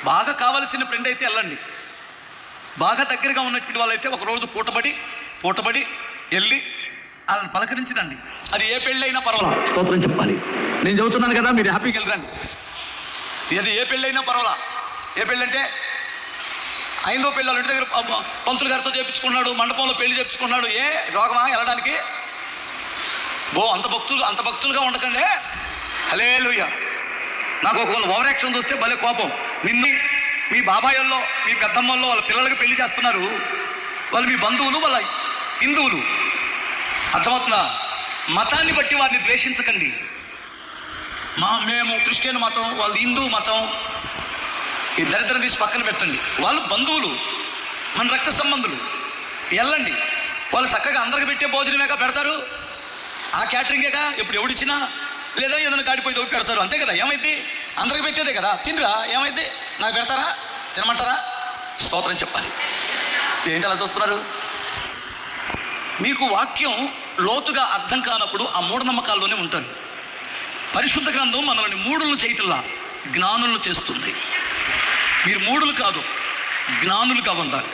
బాగా కావలసిన ఫ్రెండ్ అయితే వెళ్ళండి. బాగా దగ్గరగా ఉన్నటువంటి వాళ్ళైతే ఒకరోజు పూటబడి వెళ్ళి వాళ్ళని పలకరించరండి. అది ఏ పెళ్ళైనా పర్వాలా, స్తోత్రం చెప్పాలి. నేను చెబుతున్నాను కదా, మీరు హ్యాపీగా వెళ్ళరండి. అది ఏ పెళ్ళైనా పర్వాలా. ఏ పెళ్ళంటే 5వ పెళ్ళి ఇంటి దగ్గర పంతులు గారితో చేయించుకున్నాడు, మండపంలో పెళ్లి చేయించుకున్నాడు. ఏ రోగమా వెళ్ళడానికి? అంత భక్తులుగా ఉండకండి. హల్లెలూయా. నాకు ఒకవేళ ఓవర్ యాక్షన్ చూస్తే భలే కోపం. మీ బాబాయోల్లో మీ పెద్దమ్మల్లో వాళ్ళ పిల్లలకి పెళ్లి చేస్తున్నారు. వాళ్ళు మీ బంధువులు, వాళ్ళ హిందువులు. అర్థమవుతుందా? మతాన్ని బట్టి వారిని ద్వేషించకండి. మేము క్రిస్టియన్ మతం, వాళ్ళు హిందూ మతం, ఈ దరిద్రం తీసి పక్కన పెట్టండి. వాళ్ళు బంధువులు, మన రక్త సంబంధులు. వెళ్ళండి. వాళ్ళు చక్కగా అందరికి పెట్టే భోజనమేగా పెడతారు. ఆ క్యాటరింగేగా ఎప్పుడు ఎవడిచ్చినా, లేదా ఏదైనా గాడిపోయి తోపి పెడతారు. అంతే కదా. ఏమైంది? అందరికి పెట్టేదే కదా. తినరా? ఏమైంది? నాకు పెడతారా? తినమంటారా? స్తోత్రం చెప్పాలి. ఏంటి అలా చూస్తున్నారు? మీకు వాక్యం లోతుగా అర్థం కానప్పుడు ఆ మూఢనమ్మకాల్లోనే ఉంటారు. పరిశుద్ధ గ్రంథం మనల్ని మూఢులను చేయటంలా జ్ఞానులను చేస్తుంది. మీరు మూఢులు కాదు, జ్ఞానులుగా ఉండాలి.